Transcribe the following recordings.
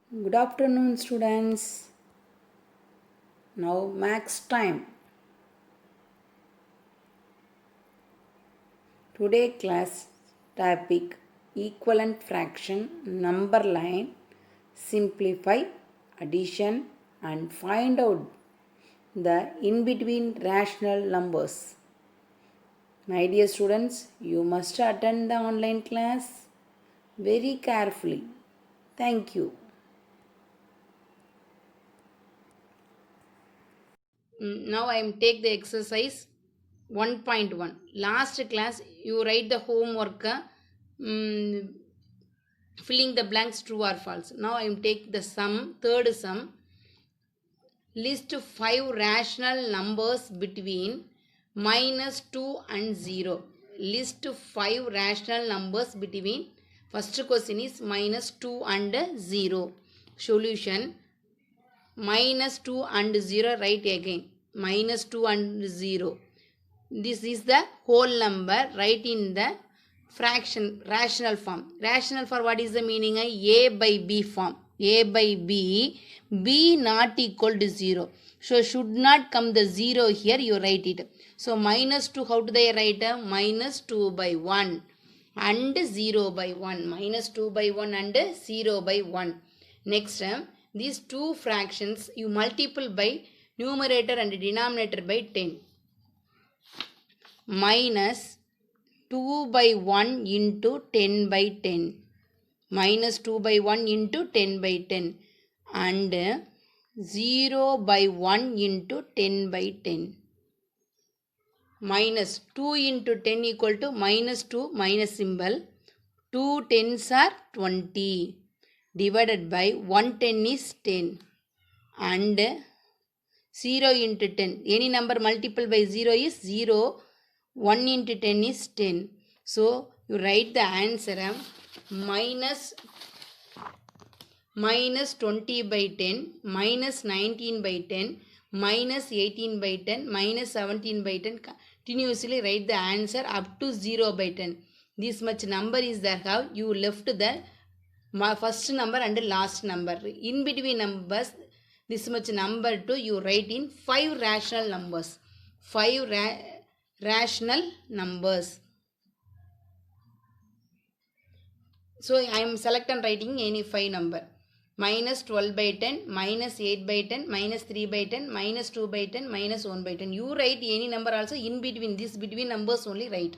Good afternoon, students. Now, max time. Today, class topic equivalent fraction, number line, simplify, addition, and find out the in between rational numbers. My dear students, you must attend the online class very carefully. Thank you. Now I am take the exercise 1.1. Last class you write the homework, mm, filling the blanks true or false. Now I am take the sum, third sum. List 5 rational numbers between -2 and 0. List 5 rational numbers between, first question is -2 and 0. Solution, -2 and 0, write again, -2 and 0. This is the whole number, write in the fraction rational form. Rational for what is the meaning? A by b form. A by b, b not equal to 0. So should not come the 0 here, you write it. So -2, how do they write? -2 by 1 and 0 by 1. -2 by 1 and 0 by 1. Next, these two fractions you multiple by numerator and denominator by 10. Minus 2 by 1 into 10 by 10. Minus 2 by 1 into 10 by 10. And 0 by 1 into 10 by 10. Minus 2 into 10 equal to -2, minus symbol. 2 tens are 20. Divided by 110 is 10. And 0 into 10. Any number multiple by 0 is 0. 1 into 10 is 10. So, you write the answer minus 20 by 10, minus 19 by 10, minus 18 by 10, minus 17 by 10. Continuously write the answer up to 0 by 10. This much number is there. How you left the first number and last number. In between numbers, this much number too, you write in 5 rational numbers. 5 rational numbers. So I am selecting writing any 5 number. Minus 12 by 10, minus 8 by 10, minus 3 by 10, minus 2 by 10, minus 1 by 10. You write any number also in between. This between numbers only write.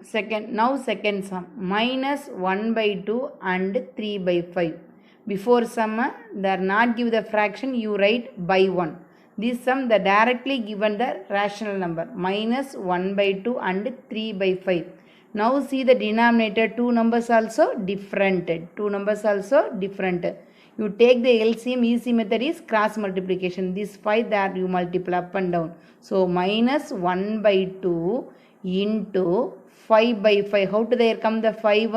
Second sum, minus 1 by 2 and 3 by 5. Before sum, they are not give the fraction, you write by 1. This sum, the directly given the rational number, minus 1 by 2 and 3 by 5. Now see the denominator, two numbers also different. Two numbers also different. You take the LCM, easy method is cross multiplication. This 5 that you multiply up and down. So minus 1 by 2 into 5 by 5. How to there come the 5?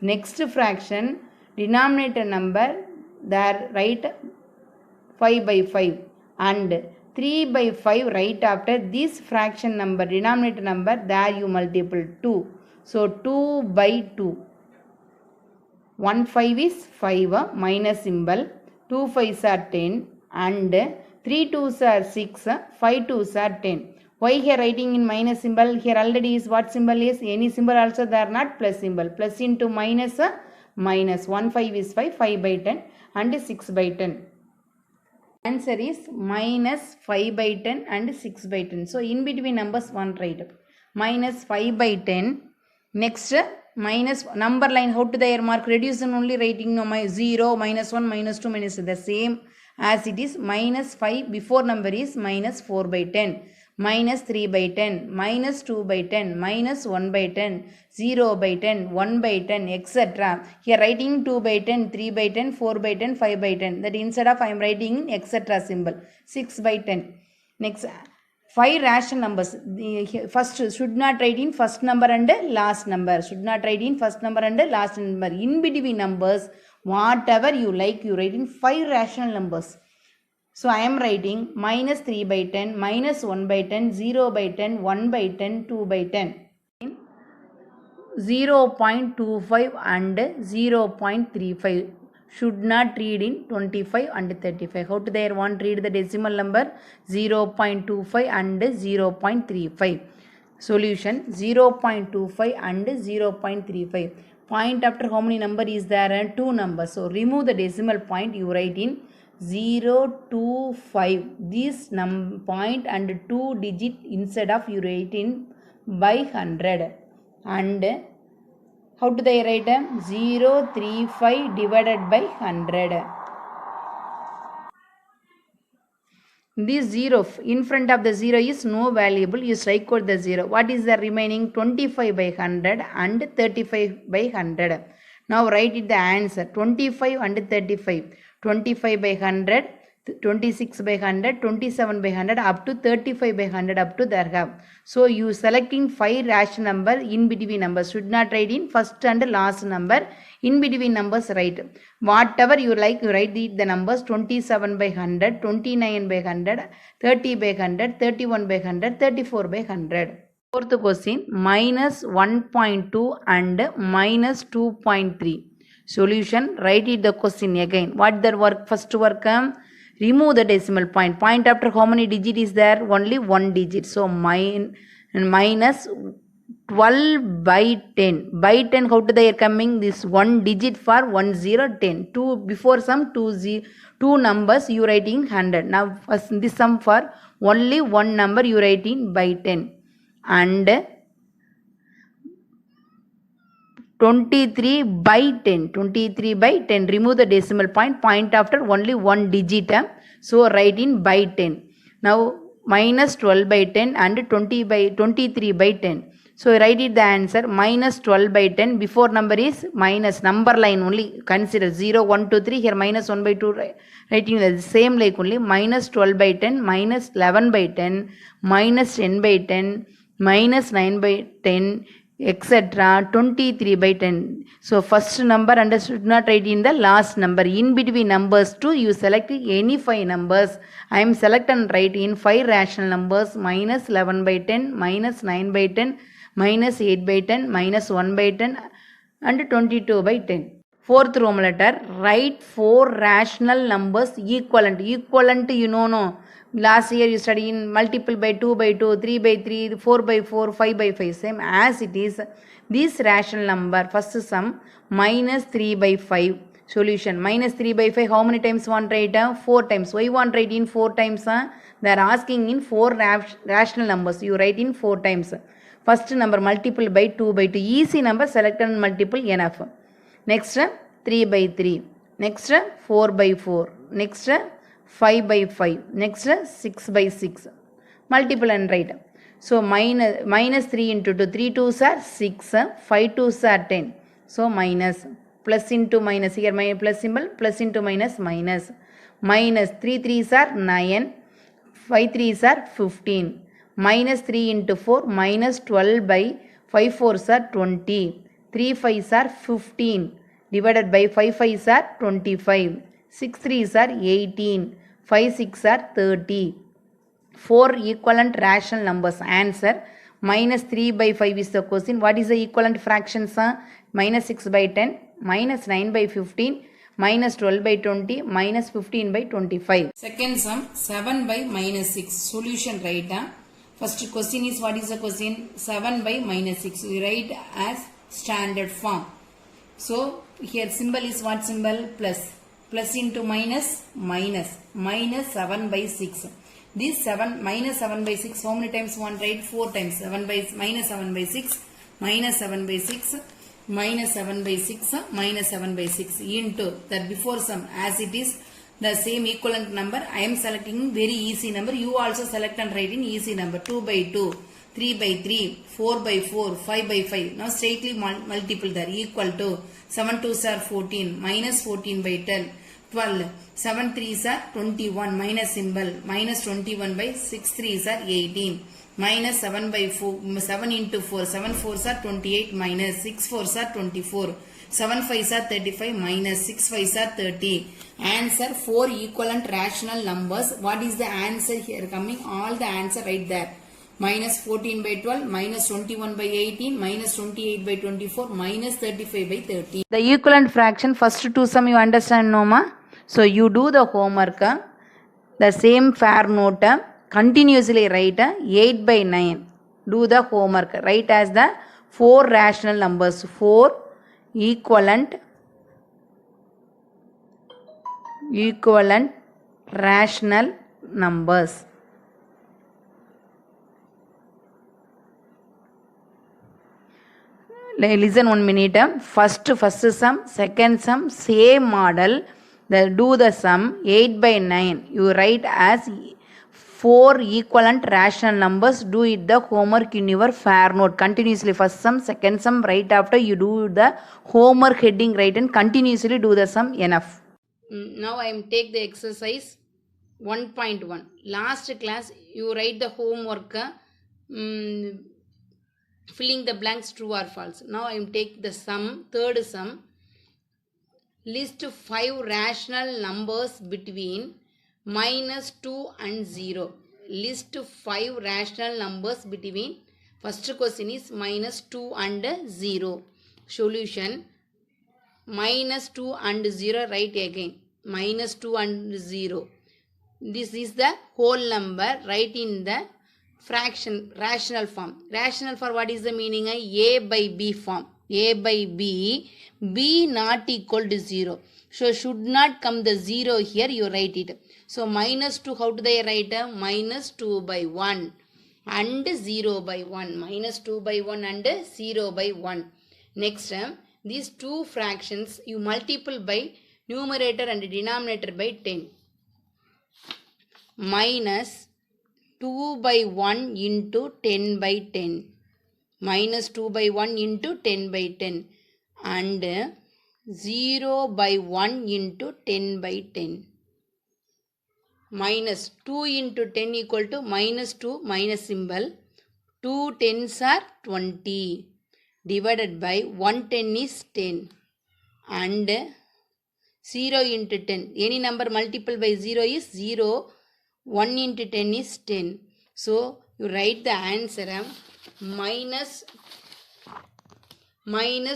Next fraction, denominator number, there write 5 by 5. And 3 by 5 right after this fraction number, denominator number, there you multiple 2. So 2 by 2. 1 5 is 5, minus symbol. 2 5s are 10 and 3 2s are 6, 5 2s are 10. Why here writing in minus symbol? Here already is what symbol is? Any symbol also they are not plus symbol. Plus into minus, minus. 1 5 is 5, 5 by 10 and 6 by 10. Answer is minus 5 by 10 and 6 by 10. So in between numbers 1 write. Minus 5 by 10. Next minus number line, how to their mark? Reduce and only writing no, 0, minus 1, minus 2, minus the same as it is. Minus 5 before number is minus 4 by 10, minus 3 by 10, minus 2 by 10, minus 1 by 10, 0 by 10, 1 by 10, etc. Here writing 2 by 10, 3 by 10, 4 by 10, 5 by 10. That instead of I am writing etc. symbol. 6 by 10. Next, 5 rational numbers. First should not write in first number and last number. Should not write in first number and last number. In between numbers, whatever you like, you write in 5 rational numbers. So I am writing minus 3 by 10, minus 1 by 10, 0 by 10, 1 by 10, 2 by 10. 0.25 and 0.35 should not read in 25 and 35. How to they want read the decimal number 0.25 and 0.35. Solution 0.25 and 0.35. Point after how many number is there? 2 numbers. So remove the decimal point. You write in 0 to 5. This point and 2 digit instead of you write in by 100. And how do they write? 035 divided by 100. This 0 in front of the 0 is no variable. You strike out the 0. What is the remaining? 25 by 100 and 35 by 100. Now write it the answer. 25 and 35. 25 by 100, 26 by 100, 27 by 100 up to 35 by 100 up to there have. So you selecting 5 rational number in between numbers. Should not write in first and last number. In between numbers write. Whatever you like, you write the numbers 27 by 100, 29 by 100, 30 by 100, 31 by 100, 34 by 100. Fourth question, minus 1.2 and minus 2.3. Solution, write it the question again. What the work? First work, remove the decimal point. Point after how many digit is there? Only one digit. So minus 12 by 10. By 10, how to they are coming? This one digit for 1 0 10. 2 before sum 2 numbers you writing 100. Now first this sum for only one number you writing by 10. And 23 by 10. 23 by 10. Remove the decimal point. Point after only one digit. So write in by 10. Now minus 12 by 10 and 23 by 10. So write it the answer. Minus 12 by 10. Before number is minus. Number line only consider 0, 1, 2, 3. Here minus 1 by 2. Writing the same like only. Minus 12 by 10. Minus 11 by 10. Minus 10 by 10. Minus 9 by 10. Etc. 23 by 10. So first number and should not write in the last number. In between numbers 2 you select any 5 numbers. I am select and write in 5 rational numbers. Minus 11 by 10, minus 9 by 10, minus 8 by 10, minus 1 by 10 and 22 by 10. Fourth Roman letter, write 4 rational numbers equivalent. Equivalent you know no. Last year you study in multiple by 2 by 2, 3 by 3, 4 by 4, 5 by 5. Same as it is. This rational number, first sum, minus 3 by 5. Solution, minus 3 by 5, how many times one write? 4 times. Why one write in 4 times? They are asking in 4 rational numbers. You write in 4 times. First number multiple by 2 by 2. Easy number, select and multiple enough. Next, 3 by 3. Next, 4 by 4. Next, 5 by 5. Next 6 by 6. Multiple and write. So minus 3 into 2. 3 2s are 6. 5 2s are 10. So minus. Plus into minus. Here my plus symbol. Plus into minus minus. Minus 3 3s are 9. 5 3s are 15. Minus 3 into 4. Minus 12 by 5 4s are 20. 3 5s are 15. Divided by 5 5s are 25. 6 3s are 18. 5 6 are 30. 4 equivalent rational numbers. Answer minus 3 by 5 is the question. What is the equivalent fractions? Minus 6 by 10, minus 9 by 15, minus 12 by 20, minus 15 by 25. Second sum, 7 by minus 6. Solution write. First question is, what is the question? 7 by minus 6. We write as standard form. So here symbol is what symbol? Plus. Plus into minus, minus. Minus 7 by 6. This 7, minus 7 by 6, how many times one write? 4 times. 7 by, minus 7 by 6, minus 7 by 6, minus 7 by 6, minus 7 by 6 into that before sum as it is the same equivalent number. I am selecting very easy number. You also select and write in easy number. 2 by 2, 3 by 3, 4 by 4, 5 by 5. Now straightly multiple there equal to 7 2s are 14, minus 14 by 12. 7 3s are 21, minus symbol, minus 21 by 6 3s are 18. Minus 7 by 4, 7 into 4, 7 4s are 28, minus 6 4s are 24. 7 5s are 35, minus 6 5s are 30. Answer 4 equivalent rational numbers. What is the answer here coming? All the answer right there. minus 14 by 12, minus 21 by 18, minus 28 by 24, minus 35 by 30. The equivalent fraction, first two sum you understand, no ma? So you do the homework, the same fair note, continuously write 8 by 9. Do the homework, write as the 4 rational numbers, 4 equivalent rational numbers. Listen 1 minute. First sum, second sum, same model. Do the sum 8 by 9. You write as 4 equivalent rational numbers. Do it the homework in your fair note. Continuously first sum, second sum, right after you do the homework heading right and continuously do the sum enough. Now I am take the exercise 1.1. Last class you write the homework. Filling the blanks true or false. Now I am take the sum, third sum. List 5 rational numbers between minus 2 and 0. List 5 rational numbers between, first question is minus 2 and 0. Solution, minus 2 and 0, write again. Minus 2 and 0. This is the whole number, write in the fraction, rational form. Rational for what is the meaning? A by B form. A by B, B not equal to 0. So should not come the 0 here, you write it. So minus 2, how do they write? Minus 2 by 1 and 0 by 1. Minus 2 by 1 and 0 by 1. Next, these two fractions you multiple by numerator and denominator by 10. Minus 2 by 1 into 10 by 10. Minus 2 by 1 into 10 by 10. And 0 by 1 into 10 by 10. Minus 2 into 10 equal to minus 2, minus symbol. 2 tens are 20. Divided by 1 10 is 10. And 0 into 10. Any number multiple by 0 is 0. 1 into 10 is 10. So you write the answer minus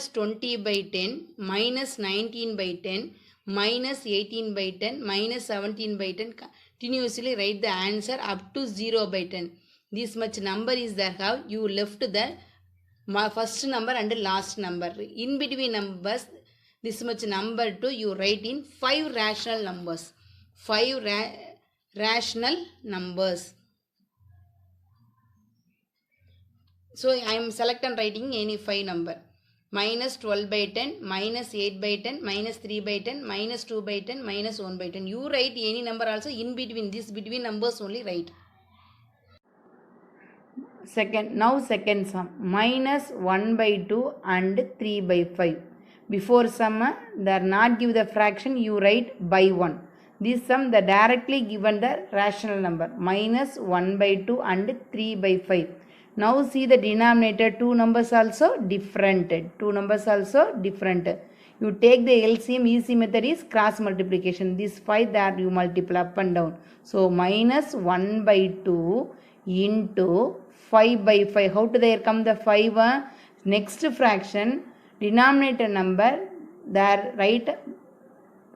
20 by 10, minus 19 by 10, minus 18 by 10, minus 17 by 10. Continuously write the answer up to 0 by 10. This much number is there. How you left the first number and last number. In between numbers, this much number too you write in 5 rational numbers. 5 rational numbers. So I am selecting writing any 5 number. Minus 12 by 10, minus 8 by 10, minus 3 by 10, minus 2 by 10, minus 1 by 10. You write any number also in between. This between numbers only write. Now second sum. Minus 1 by 2 and 3 by 5. Before sum, they are not give the fraction, you write by 1. This sum, the directly given the rational number. Minus 1 by 2 and 3 by 5. Now see the denominator, 2 numbers also different. 2 numbers also different. You take the LCM, easy method is cross multiplication. This 5 that you multiply up and down. So minus 1 by 2 into 5 by 5. How do they come the 5? Next fraction, denominator number, there write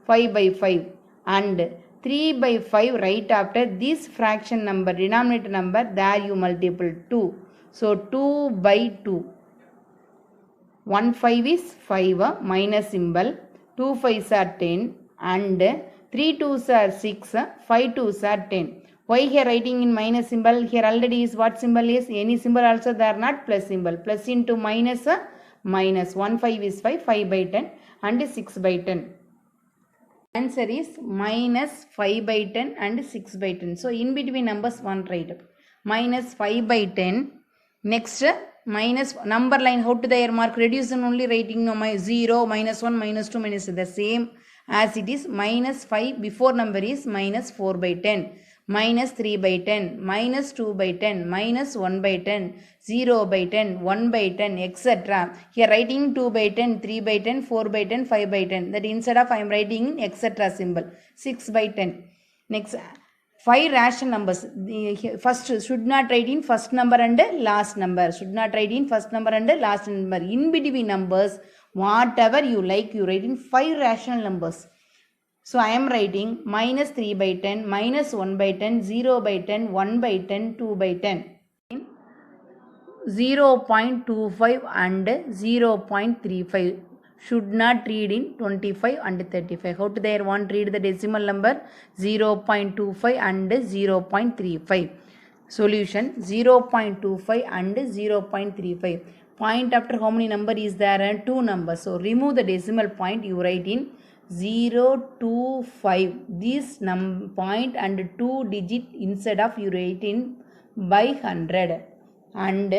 5 by 5. And 3 by 5 right after this fraction number, denominator number, there you multiple 2. So 2 by 2. 1 5 is 5, minus symbol. 2 5s are 10 and 3 2s are 6, 5 2s are 10. Why here writing in minus symbol? Here already is what symbol is? Any symbol also they are not plus symbol. Plus into minus, minus. 1 5 is 5, 5 by 10 and 6 by 10. Answer is minus 5 by 10 and 6 by 10. So in between numbers 1 write. Minus 5 by 10. Next minus number line, how to their mark? Reduction only writing, no, 0, minus 1, minus 2, minus the same as it is. Minus 5 before number is minus 4 by 10. Minus 3 by 10, minus 2 by 10, minus 1 by 10, 0 by 10, 1 by 10, etc. Here writing 2 by 10, 3 by 10, 4 by 10, 5 by 10. That instead of I am writing in etc. symbol. 6 by 10. Next 5 rational numbers. First should not write in first number and last number. Should not write in first number and last number. In between numbers, whatever you like, you write in 5 rational numbers. So I am writing minus 3 by 10, minus 1 by 10, 0 by 10, 1 by 10, 2 by 10. 0.25 and 0.35. Should not read in 25 and 35. How to they want to read the decimal number? 0.25 and 0.35. Solution 0.25 and 0.35. Point after how many number is there? 2 numbers. So remove the decimal point. You write in 0 to 5. This point and 2 digit instead of you write in by 100. And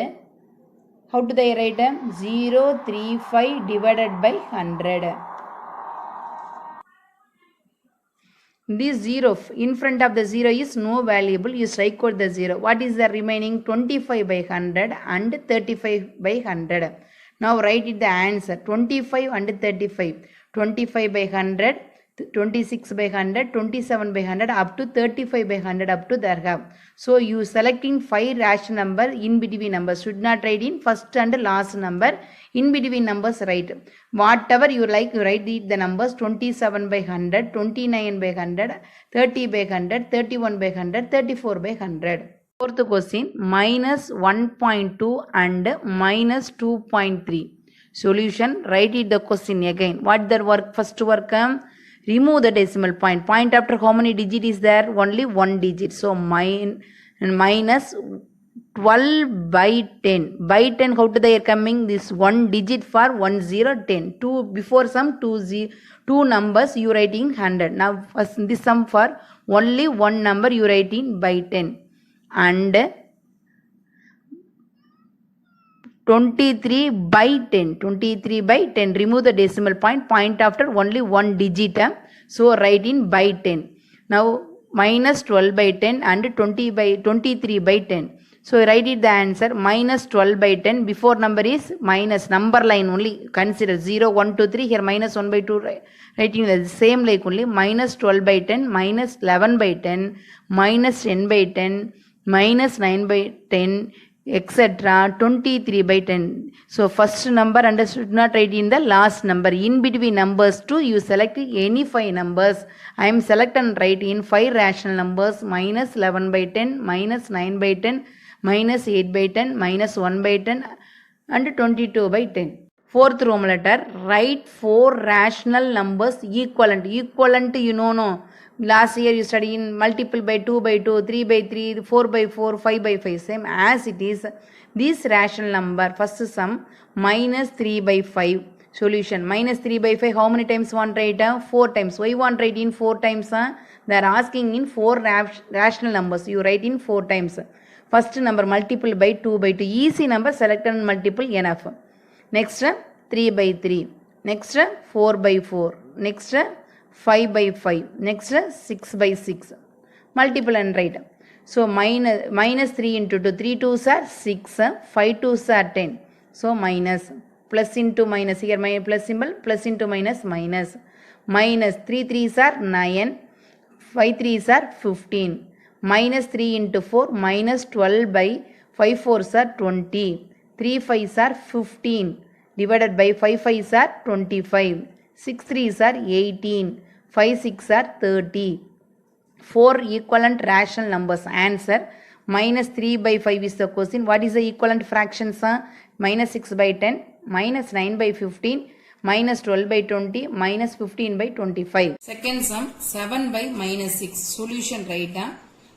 how do they write? 035 divided by 100. This 0 in front of the 0 is no variable. You strike out the 0. What is the remaining? 25 by 100 and 35 by 100. Now write it the answer. 25 and 35. 25 by 100, 26 by 100, 27 by 100 up to 35 by 100 up to there have. So you selecting 5 rational number in between numbers. Should not write in first and last number. In between numbers write. Whatever you like, you write the numbers 27 by 100, 29 by 100, 30 by 100, 31 by 100, 34 by 100. Fourth question, minus 1.2 and minus 2.3. Solution, write it the question again. What the work? First work, remove the decimal point. Point after how many digit is there? Only one digit. So minus 12 by 10. By 10, how to they are coming? This one digit for 1 0 10. 2 before some 2 numbers you writing 100. Now first this sum for only one number you writing by 10. And 23 by 10. 23 by 10. Remove the decimal point. Point after only one digit. So write in by 10. Now minus 12 by 10 and 23 by 10. So write it the answer. Minus 12 by 10. Before number is minus. Number line only. Consider 0, 1, 2, 3. Here minus 1 by 2. Writing the same like only. Minus 12 by 10. Minus 11 by 10. Minus 10 by 10. Minus 9 by 10. Etc. 23 by 10. So first number and should not write in the last number. In between numbers 2, you select any 5 numbers. I am select and write in 5 rational numbers. Minus 11 by 10, minus 9 by 10, minus 8 by 10, minus 1 by 10 and 22 by 10. Fourth Roman letter, write 4 rational numbers equivalent. Equivalent you know no. Last year you studied in multiple by 2 by 2, 3 by 3, 4 by 4, 5 by 5. Same as it is. This rational number, first sum, minus 3 by 5. Solution, minus 3 by 5, how many times one write? 4 times. Why one write in 4 times? They are asking in 4 rational numbers. You write in 4 times. First number, multiple by 2 by 2. Easy number, select and multiple enough. Next, 3 by 3. Next, 4 by 4. Next, 5 by 5. Next 6 by 6. Multiple and write. So minus 3 into 2. 3 2s are 6. 5 2s are 10. So minus. Plus into minus. Here my plus symbol. Plus into minus minus. Minus 3 3s are 9. 5 3s are 15. Minus 3 into 4. Minus 12 by 5 4s are 20. 3 5s are 15. Divided by 5 5s are 25. 6 3s are 18. 5 6 are 30. 4 equivalent rational numbers. Answer, minus 3 by 5 is the question. What is the equivalent fractions? Minus 6 by 10, minus 9 by 15, minus 12 by 20, minus 15 by 25. Second sum, 7 by minus 6. Solution right.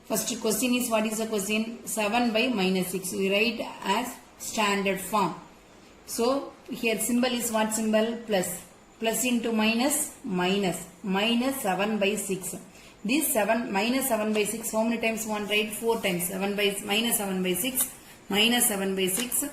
First question is, what is the question? 7 by minus 6. We write as standard form. So here symbol is what symbol? Plus. Plus into minus, minus. Minus 7 by 6. This 7, minus 7 by 6, how many times one write? 4 times. 7 by, minus 7 by 6, minus 7 by 6,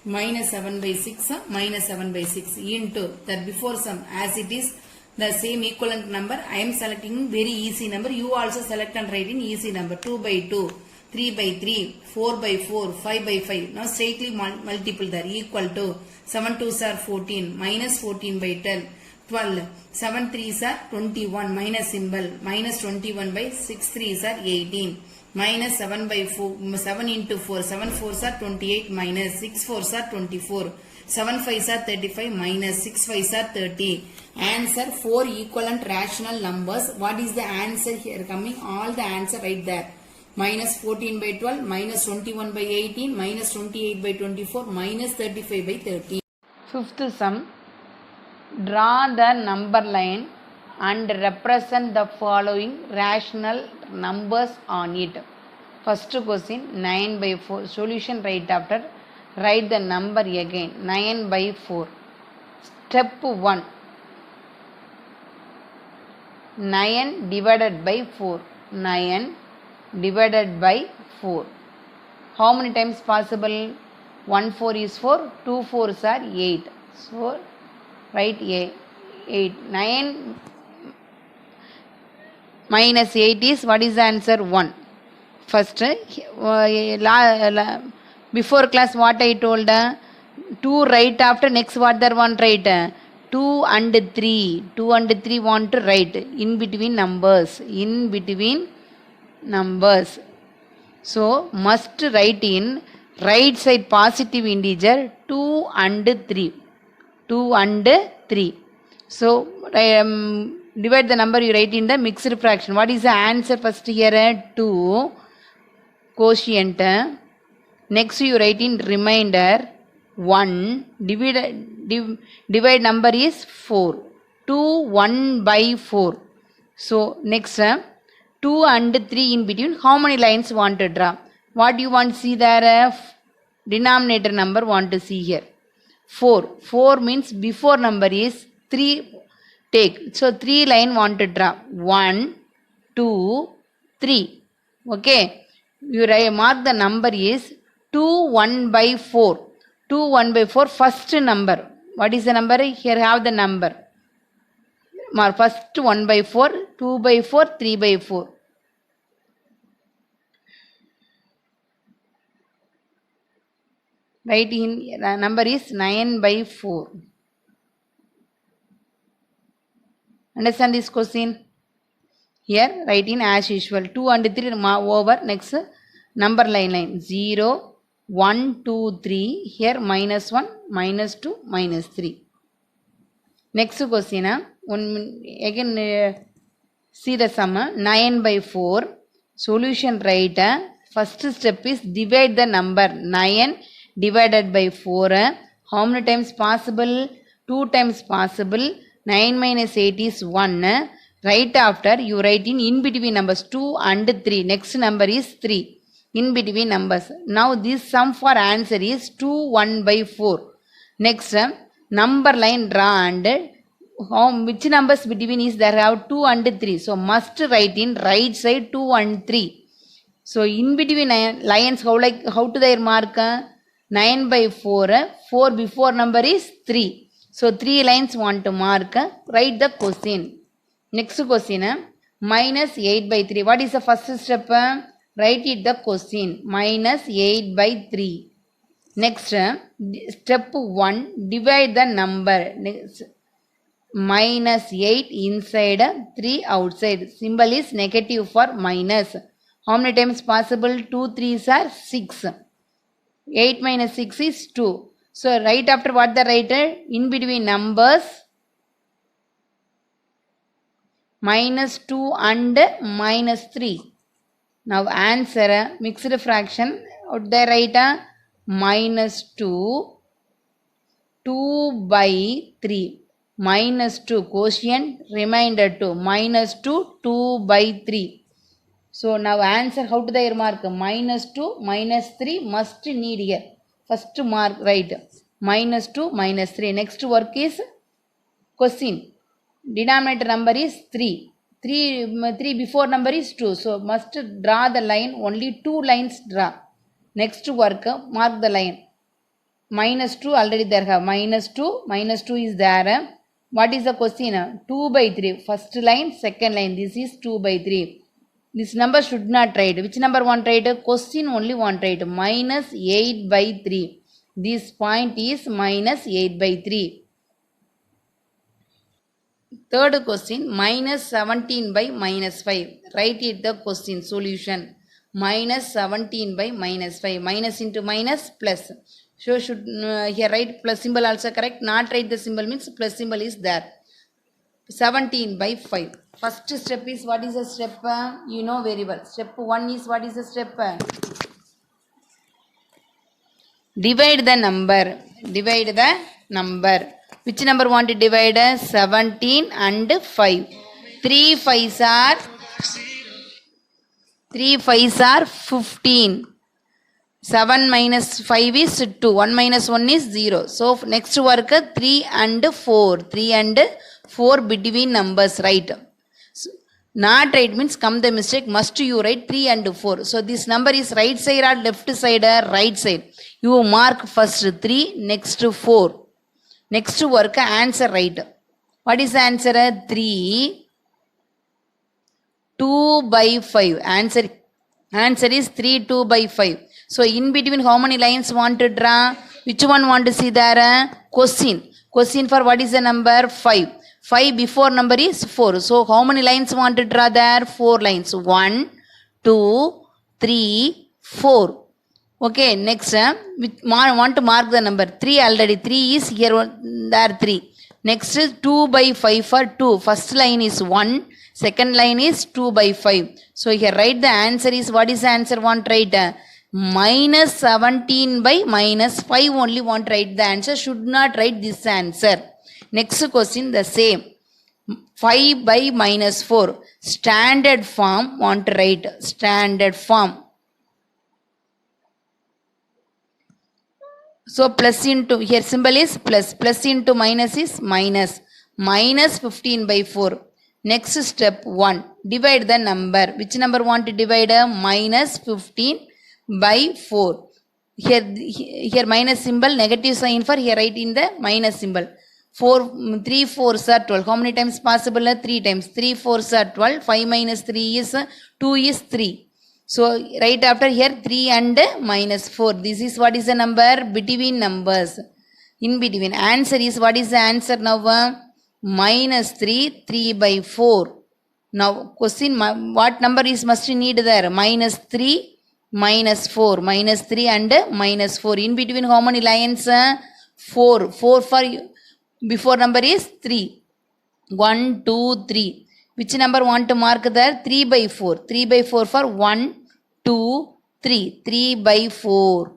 minus 7 by 6, minus 7 by 6 into that before sum as it is the same equivalent number. I am selecting very easy number. You also select and write in easy number. 2 by 2, 3 by 3, 4 by 4, 5 by 5. Now straightly multiple there equal to 7 2s are 14, minus 14 by 10. 12. 7 3s are 21. Minus symbol. Minus 21 by 6 3s are 18. Minus 7 by 4. 7 into 4. 7 4s are 28. Minus 6 4s are 24. 7 5s are 35. Minus 6 5s are 30. Answer 4 equivalent rational numbers. What is the answer here coming? All the answer right there. Minus 14 by 12. Minus 21 by 18. Minus 28 by 24. Minus 35 by 30. Fifth sum. Draw the number line and represent the following rational numbers on it. First question 9 by 4. Solution right after. Write the number again. 9 by 4. Step 1. 9 divided by 4. 9 divided by 4. How many times possible? 1 4 is 4. 2 4s are 8. So write 8. 9 minus 8 is, what is the answer? 1. First, before class what I told? 2 right after, next what there one write? 2 and 3. 2 and 3 want to write in between numbers. In between numbers. So must write in right side positive integer 2 and 3. 2 and 3. So divide the number, you write in the mixed fraction. What is the answer first here? 2 quotient. Next you write in remainder 1. Divide number is 4. 2 1 by 4. So next 2 and 3 in between. How many lines want to draw? What you want to see there? Denominator number want to see here. 4. 4 means before number is 3 take. So 3 line want to draw. 1, 2, 3. Okay. You mark the number is 2 1 by 4. 2 1 by 4 first number. What is the number? Here have the number. Mark first 1 by 4, 2 by 4, 3 by 4. Write in number is 9 by 4. Understand this question? Here write in as usual. 2 and 3 over. Next number line 0, 1, 2, 3. Here minus 1, minus 2, minus 3. Next question. Again see the sum. 9 by 4. Solution right. First step is divide the number. 9 divided by 4. How many times possible? 2 times possible. 9 minus 8 is 1. Right after you write in between numbers 2 and 3. Next number is 3. In between numbers. Now this sum for answer is 2 1 by 4. Next number line draw and which numbers between is there? Have 2 and 3. So must write in right side 2 and 3. So in between lines how to their mark? 9 by 4. 4 before number is 3. So 3 lines want to mark. Write the question. Next question. Minus 8 by 3. What is the first step? Write it the question. Minus 8 by 3. Next step 1. Divide the number. Next, minus 8 inside, 3 outside. Symbol is negative for minus. How many times possible? 2 3s are 6. 8 minus 6 is 2. So right after what the writer? In between numbers minus 2 and minus 3. Now answer mixed fraction. What the writer? Minus 2, 2 by 3. Minus 2 quotient, remainder 2. Minus 2, 2 by 3. So now answer how to the mark? Minus 2, minus 3 must need here. First mark right. Minus 2, minus 3. Next work is question. Denominator number is 3. 3 before number is 2. So must draw the line. Only 2 lines draw. Next work, mark the line. Minus 2 already there have. Minus 2 is there. What is the question? 2 by 3. First line, second line. This is 2 by 3. This number should not write. Which number want write? Question only want write. Minus 8 by 3. This point is minus 8 by 3. Third question, minus 17 by minus 5. Write it the question solution. Minus 17 by minus 5. Minus into minus plus. So should here write plus symbol also correct. Not write the symbol means plus symbol is there. 17 by 5. First step is, what is the step? You know very well. Step 1 is, what is the step? Divide the number. Divide the number. Which number want to divide? 17 and 5. 3 5s are 15. 7 minus 5 is 2. 1 minus 1 is 0. So next work 3 and 4. 3 and 4 between numbers, right? So, not right means come the mistake. Must you write 3 and 4. So this number is right side or left side or right side. You mark first 3, next 4. Next work answer right. What is the answer? 3. 2 by 5. Answer is 3 2 by 5. So in between how many lines want to draw? Which one want to see there? Question. Question for what is the number? 5. 5 before number is 4. So how many lines want to draw there? 4 lines. 1, 2, 3, 4. Okay, next want to mark the number 3 already. 3 is here, there 3. Next is 2 by 5 for 2. First line is 1. Second line is 2 by 5. So here write the answer is, what is the answer want write? Minus 17 by minus 5 only want to write the answer. Should not write this answer. Next question the same. 5 by minus 4. Standard form want to write. Standard form. So plus into, here symbol is plus. Plus into minus is minus. Minus 15 by 4. Next step 1. Divide the number. Which number want to divide? Minus 15 by 4. Here minus symbol, negative sign for, here write in the minus symbol. 3 4s are 12. How many times possible? 3 times. 3 4s are 12. 5 minus 3 is 2 is 3. So right after here 3 and minus 4. This is what is the number? Between numbers. In between. Answer is, what is the answer now? Minus 3, 3 by 4. Now question, what number is must need there? Minus 3, minus 4. Minus 3 and minus 4. In between how many lines? 4. 4 for before number is 3. 1, 2, 3. Which number want to mark there? 3 by 4. 3 by 4 for 1, 2, 3. 3 by 4.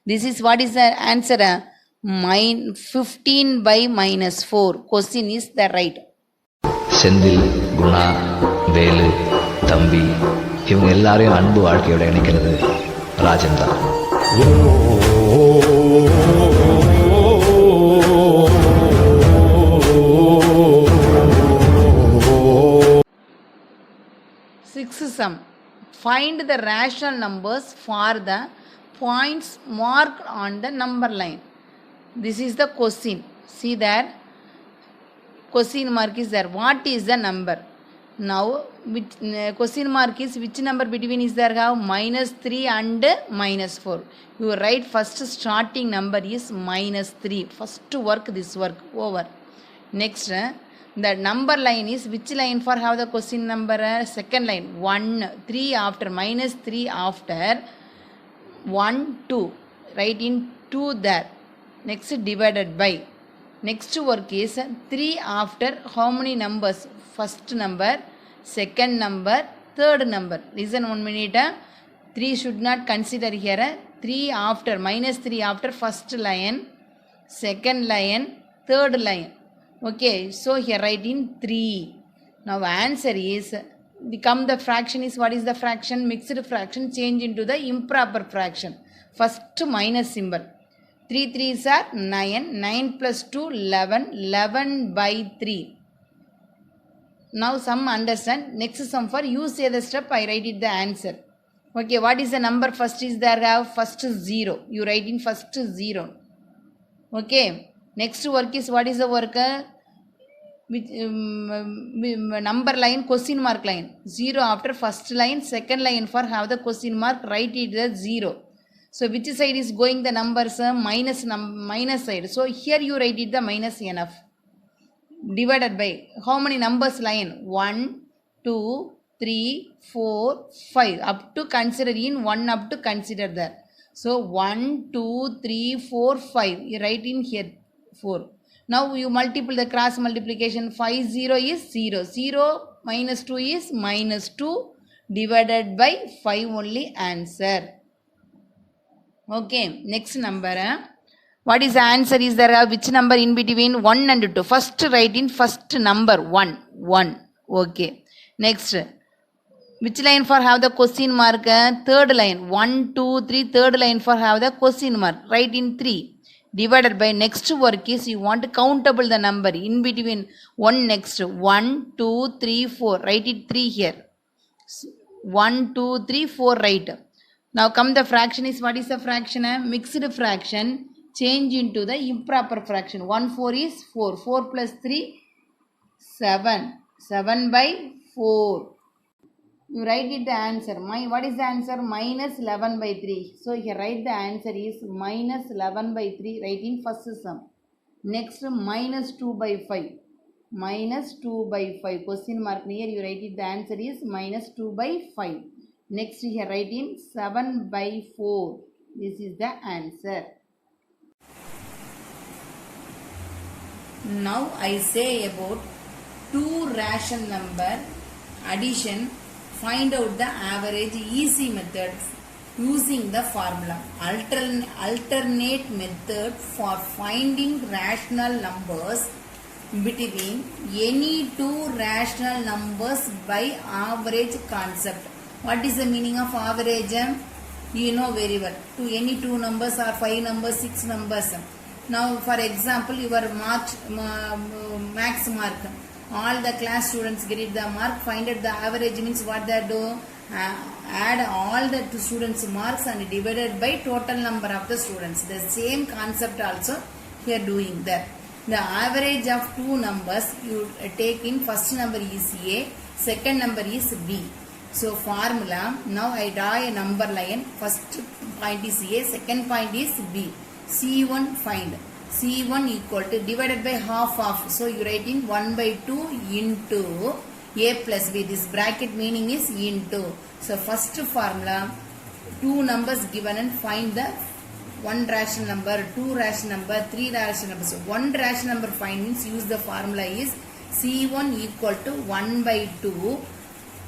This is what is the answer? 15 by minus 4. Question is the right. Senthil, Guna, Velu, தம்பி இவங்க எல்லாரையும் அன்பு வாழ்க்கையோட இணைக்கிறது ராஜன் தான். Sixth sum. Find the rational numbers for the points marked on the number line. This is the question. See there, question mark is there. What is the number? Now which question mark is, which number between is there? Have minus 3 and minus 4. You write first starting number is minus 3. First work, this work over. Next the number line is, which line for have the question number? Second line. 1 3 after, minus 3 after 1 2. Write in 2 there. Next divided by. Next work is 3 after how many numbers? First number, second number, third number. Listen 1 minute. 3 should not consider here. 3 after, minus 3 after first line, second line, third line. Okay, so here write in 3. Now answer is, become the fraction is, what is the fraction? Mixed fraction change into the improper fraction. First minus symbol. 3 3s are 9. 9 plus 2 11. 11 by 3. Now sum understand. Next sum for, you say the step, I write it the answer. Okay, what is the number first is there? Have first 0. You write in first 0. Okay. Next work is, what is the work? Number line, question mark line. 0 after first line, second line for have the question mark, write it the 0. So which side is going the numbers? Minus side. So here you write it the minus enough. divided by how many numbers line? 1, 2, 3, 4, 5. Up to consider in 1 up to consider there. So 1, 2, 3, 4, 5. You write in here 4. Now you multiply the cross multiplication. 5, 0 is 0. 0 minus 2 is minus 2 divided by 5 only answer. Okay, next number. What is the answer? Is there which number in between 1 and 2? First write in first number 1. 1. Okay. Next. Which line for have the question mark? Third line. 1, 2, 3. Third line for have the question mark. Write in 3. Divided by next work is you want to countable the number in between 1 next. 1, 2, 3, 4. Write it 3 here. 1, 2, 3, 4 right. Now come the fraction is what is the fraction? Mixed fraction change into the improper fraction. 1, 4 is 4. 4 plus 3, 7. 7 by 4. You write it the answer. What is the answer? Minus 11 by 3. So here write the answer is minus 11 by 3. Write in first sum. Next minus 2 by 5. Minus 2 by 5. Question mark here you write it the answer is minus 2 by 5. Next here write in 7 by 4. This is the answer. Now I say about two rational number addition. Find out the average easy method using the formula. Alternate method for finding rational numbers between any two rational numbers by average concept. What is the meaning of average? You know very well. To any two numbers or 5 numbers, 6 numbers. Now for example your max mark. All the class students get it the mark. Find out the average means what they do? Add all the students marks and divided by total number of the students. The same concept also here doing that. The average of two numbers you take in first number is A, second number is B. So formula, now I draw a number line. First point is A, second point is B. C1 find. C1 equal to divided by half of. So you write in 1 by 2 into A plus B. This bracket meaning is into. So first formula, two numbers given and find the one rational number, two rational number, three rational number. So one rational number find means use the formula is C1 equal to 1 by 2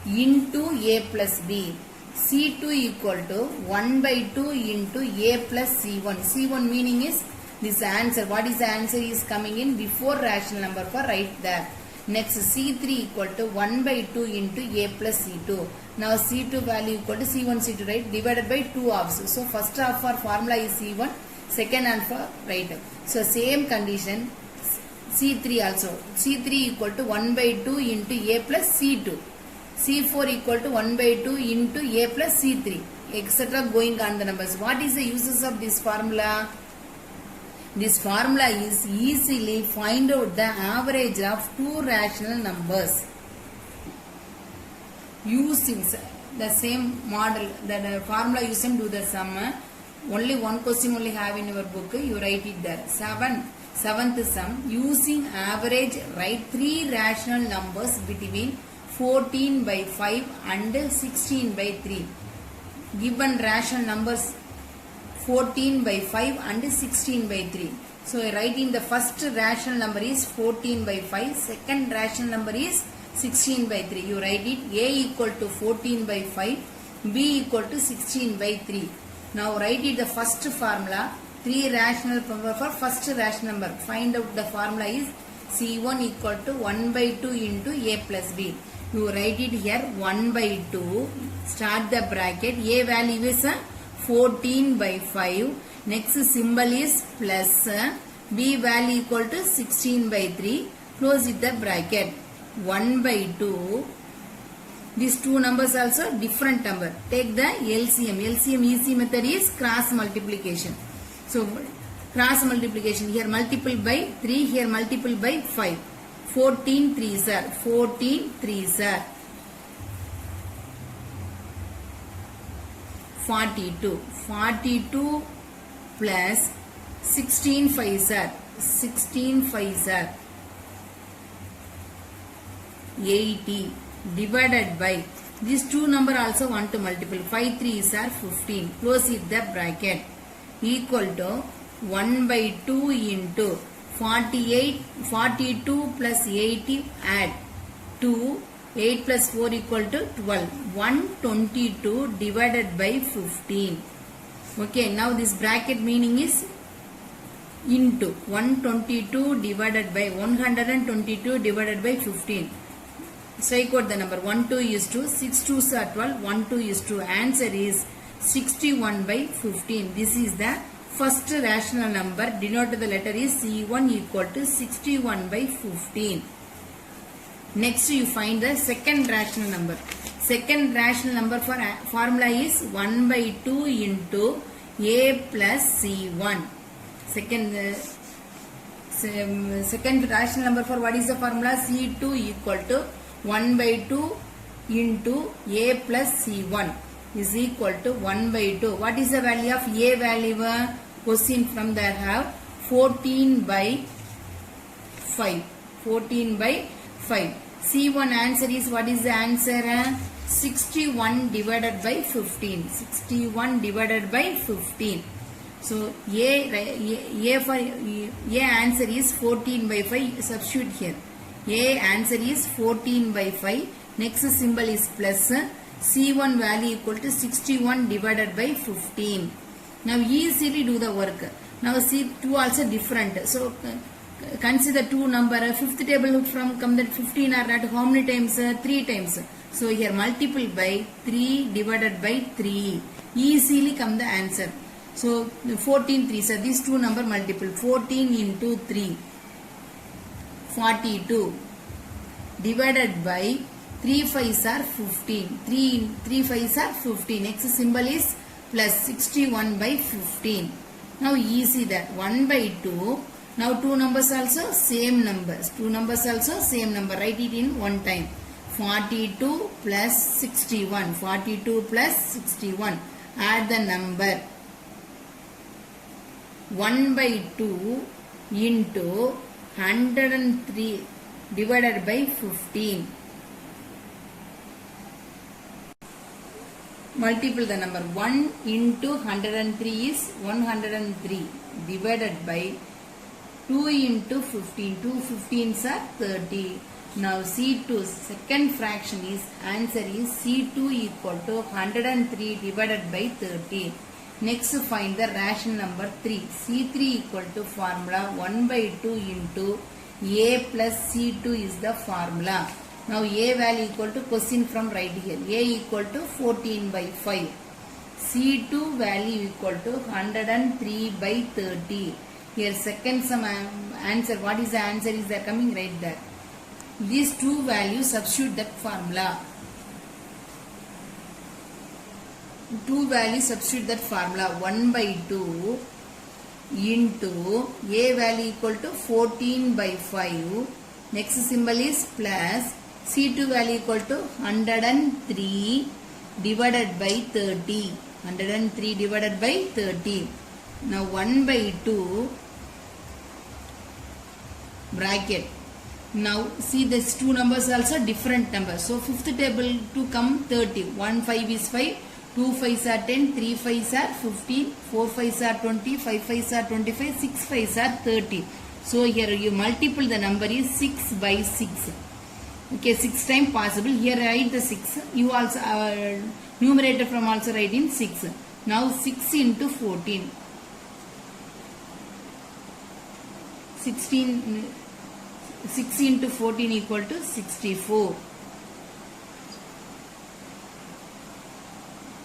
into A plus B. C2 equal to 1 by 2 into A plus C1. C1 meaning is this answer. What is the answer is coming in before rational number for right there. Next C3 equal to 1 by 2 into A plus C2. Now C2 value equal to C1 C2 right divided by 2 halves. So first half for formula is C1, second half for right. So same condition C3 also. C3 equal to 1 by 2 into A plus C2. C4 equal to 1 by 2 into A plus C3, etc. going on the numbers. What is the uses of this formula? This formula is easily find out the average of two rational numbers. Using the same model, the formula using do the sum. Only one question only have in your book. You write it there. Seventh sum. Using average, write three rational numbers between 14 by 5 and 16 by 3. Given rational numbers 14 by 5 and 16 by 3. So write in the first rational number is 14 by 5. Second rational number is 16 by 3. You write it A equal to 14 by 5. B equal to 16 by 3. Now write it the first formula. Three rational number for first rational number. Find out the formula is C1 equal to 1 by 2 into A plus B. You write it here 1 by 2. Start the bracket. A value is 14 by 5. Next symbol is plus. B value equal to 16 by 3. Close with the bracket. 1 by 2. These two numbers also different number. Take the LCM. LCM easy method is cross multiplication. So cross multiplication here multiple by 3. Here multiple by 5. 14 3s are 14 3s are 42. 42 plus 16 5s are 16 5s are 80 divided by these two number also want to multiple. 5 3s are 15. Close it the bracket. Equal to 1 by 2 into 42 plus 80 add 2. 8 plus 4 equal to 12. 122 divided by 15. Okay, now this bracket meaning is into 122 divided by 122 divided by 15. So I got the number 1 2 is 2, 6 2s are 12, 1 2 is 2. Answer is 61 by 15. This is the first rational number. Denoted the letter is C1 equal to 61 by 15. Next you find the second rational number. Second rational number for formula is 1 by 2 into A plus C1. Second rational number for what is the formula? C2 equal to 1 by 2 into A plus C1 is equal to 1 by 2. What is the value of A value? Question from there have 14 by 5. 14 by 5. C1 answer is, what is the answer? 61 divided by 15. 61 divided by 15. So A answer is 14 by 5. Substitute here. A answer is 14 by 5. Next symbol is plus. C1 value equal to 61 divided by 15. Now easily do the work. Now C2 also different. So consider two number. Fifth table from come that 15 are not how many times? 3 times. So here multiple by 3 divided by 3. Easily come the answer. So 14 3. So these two number multiple. 14 into 3. 42 divided by 3 5s are 15. 3 5s are 15. Next symbol is plus 61 by 15. Now easy that 1 by 2. Now two numbers also same numbers. Two numbers also same number. Write it in one time. 42 plus 61. 42 plus 61. Add the number. 1 by 2 into 103 divided by 15. Multiple the number. 1 into 103 is 103 divided by 2 into 15. 2 15s are 30. Now C2 second fraction is answer is C2 equal to 103 divided by 30. Next find the rational number 3. C3 equal to formula 1 by 2 into A plus C2 is the formula. Now A value equal to question from right here. A equal to 14 by 5. C2 value equal to 103 by 30. Here second sum answer. What is the answer is there coming right there. These two values substitute that formula. Two values substitute that formula. 1 by 2 into A value equal to 14 by 5. Next symbol is plus. C2 value equal to 103 divided by 30. 103 divided by 30. Now 1 by 2 bracket. Now see these two numbers also different numbers. So fifth table to come 30. 1 5 is 5. 2 5s are 10. 3 5s are 15. 4 5s are 20. 5 5s are 25. 6 5s are 30. So here you multiple the number is 6 by 6. Okay, 6 times possible. Here write the 6. You also numerator from also write in 6. Now 6 into 14. 6 into 14 equal to 64.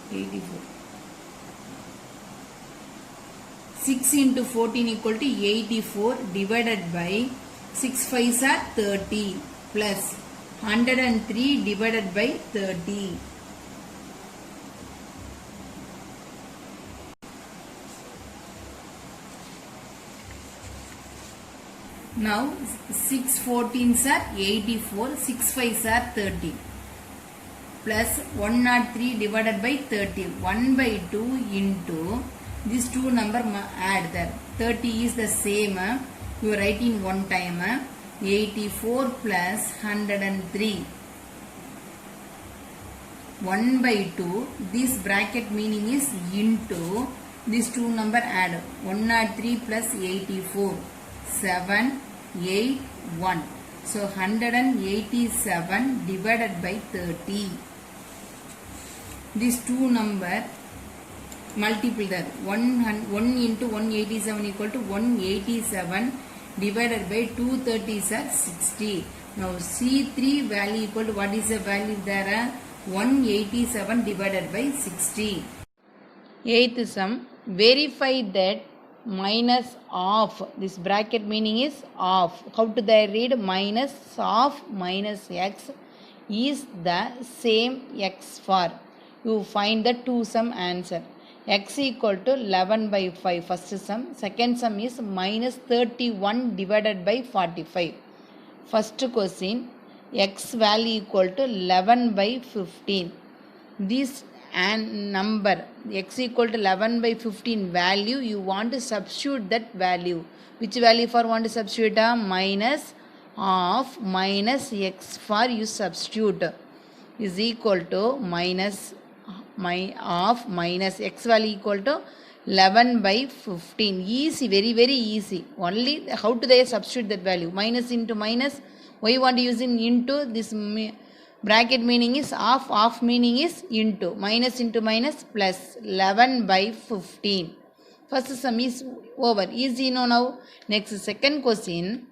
84. 6 into 14 equal to 84 divided by 6 5s are 30 plus 103 divided by 30. Now 6 14s are 84, 6 5s are 30 plus 103 divided by 30. 1 by 2 into these two number add there. 30 is the same. You write in one time. 84 plus 103. 1 by 2. This bracket meaning is into. These two number add. 103 plus 84. 7, 8, 1. So 187 divided by 30. These two number multiple that 1 into 187 equal to 187 divided by 230 is 60. Now C3 value equal to what is the value there? 187 divided by 60. Eighth sum, verify that minus of, this bracket meaning is of. How to they read? Minus of minus x is the same x for. You find the two sum answer. X equal to 11 by 5 first sum. Second sum is minus 31 divided by 45. First question, x value equal to 11 by 15. This and number x equal to 11 by 15 value, you want to substitute that value. Which value for want to substitute? Minus of minus x for you substitute is equal to minus of minus x value equal to 11 by 15. Easy, very easy. Only how to they substitute that value? Minus into minus. Why you want to use in into? This bracket meaning is of meaning is into. Minus into minus plus 11 by 15. First sum is over. Easy now. Next second question.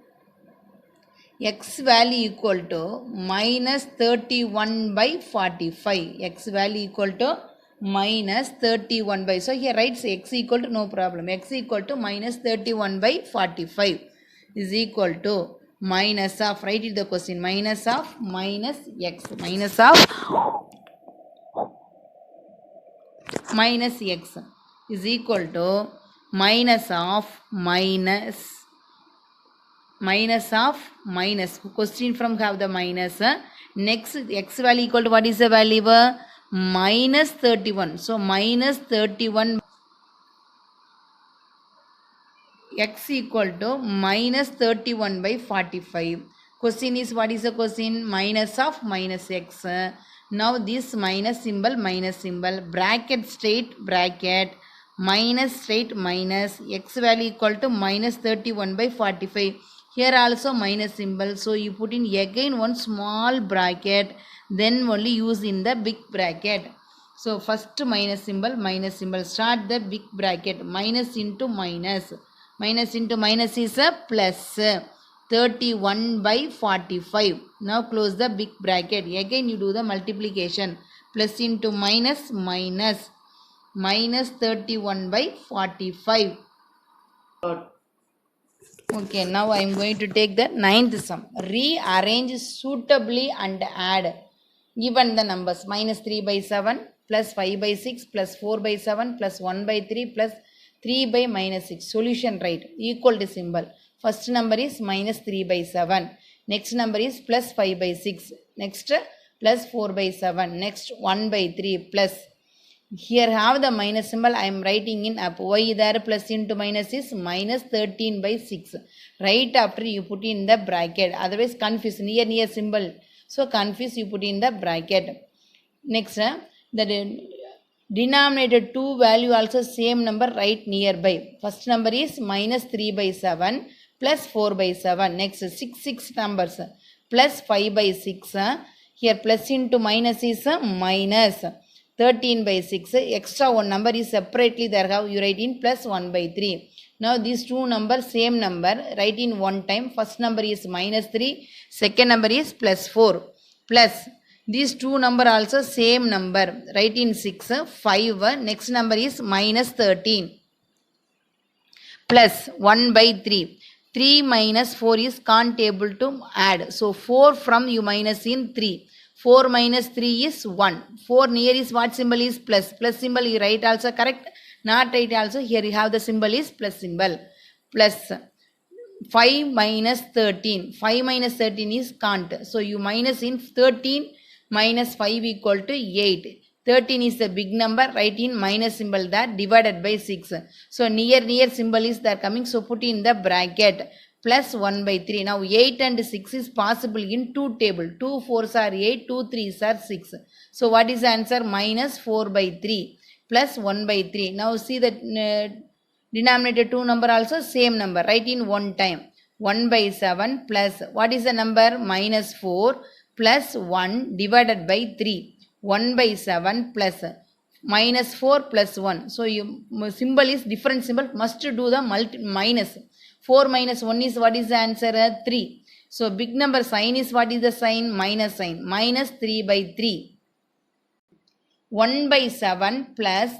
X value equal to minus 31 by 45. X value equal to minus 31 by. So here writes x equal to, no problem. X equal to minus 31 by 45 is equal to minus of, write it the question, minus of minus x. Minus of minus x is equal to minus of minus of minus. Question from have the minus. Next x value equal to what is the value? Minus 31. So minus 31 x equal to minus 31 by 45. Question is what is the question? Minus of minus x. Now this minus symbol bracket straight bracket minus straight minus x value equal to minus 31 by 45. Here also minus symbol. So you put in again one small bracket, then only use in the big bracket. So first minus symbol. Start the big bracket. Minus into minus. Minus into minus is a plus. 31 by 45. Now close the big bracket. Again you do the multiplication. Plus into minus minus. Minus 31 by 45. Okay, now I am going to take the ninth sum. Rearrange suitably and add. Given the numbers minus 3 by 7 plus 5 by 6 plus 4 by 7 plus 1 by 3 plus 3 by minus 6. Solution right. Equal to symbol. First number is minus 3 by 7. Next number is plus 5 by 6. Next plus 4 by 7. Next 1 by 3 plus. Here have the minus symbol. I am writing in up. Why there plus into minus is minus 13 by 6. Right after you put in the bracket. Otherwise confuse. Near symbol. So confuse, you put in the bracket. Next the denominator 2 value also same number right nearby. First number is minus 3 by 7 plus 4 by 7. Next 6 numbers plus 5 by 6. Here plus into minus is minus 13 by 6. Extra one number is separately there. How you write in plus 1 by 3. Now these two numbers same number. Write in one time. First number is minus 3. Second number is plus 4. Plus these two number also same number. Write in 6. 5. Next number is minus 13. Plus 1 by 3. 3 minus 4 is can't able to add. So 4 from you minus in 3. 4 minus 3 is 1. 4 near is what symbol is plus. Plus symbol you write also correct. Not write also. Here you have the symbol is plus symbol. Plus 5 minus 13. 5 minus 13 is can't. So you minus in 13 minus 5 equal to 8. 13 is the big number. Write in minus symbol that divided by 6. So near symbol is there coming. So put in the bracket. plus 1 by 3. Now 8 and 6 is possible in 2 table. 2 4s are 8, 2 3s are 6. So what is the answer? Minus 4 by 3 plus 1 by 3. Now see the denominator 2 number also same number. Write in one time. 1 by 7 plus what is the number? Minus 4 plus 1 divided by 3. 1 by 7 plus minus 4 plus 1. So you symbol is different symbol. Must do the minus. 4 minus 1 is what is the answer? 3. So big number sign is what is the sign? Minus sign. Minus 3 by 3. 1 by 7 plus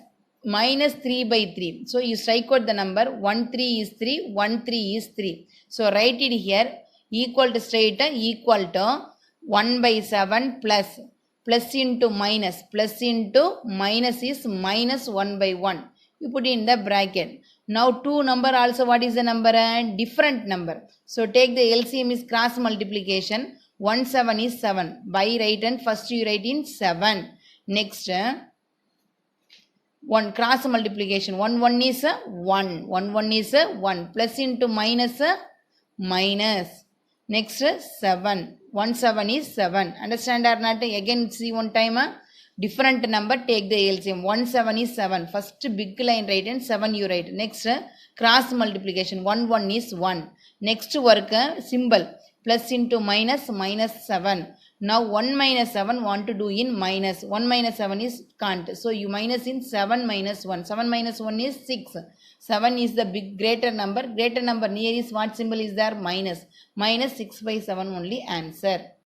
minus 3 by 3. So you strike out the number. 1 3 is 3. 1 3 is 3. So write it here. Equal to straight equal to 1 by 7 plus. Plus into minus. Plus into minus is minus 1 by 1. You put in the bracket. Now 2 number also what is the number? Different number. So take the LCM is cross multiplication. 1 7 is 7. By right hand first you write in 7. Next 1 cross multiplication. 1 1 is 1. 1 1 is 1. Plus into minus minus. Next 7. 1 7 is 7. Understand or not? Again see one time. Different number take the LCM. 1 7 is 7. First big line write and 7 you write. Next cross multiplication. 1 1 is 1. Next work symbol. Plus into minus minus 7. Now 1 minus 7 want to do in minus. 1 minus 7 is can't. So you minus in 7 minus 1. 7 minus 1 is 6. 7 is the big greater number. Greater number near is what symbol is there? Minus. Minus 6 by 7 only answer.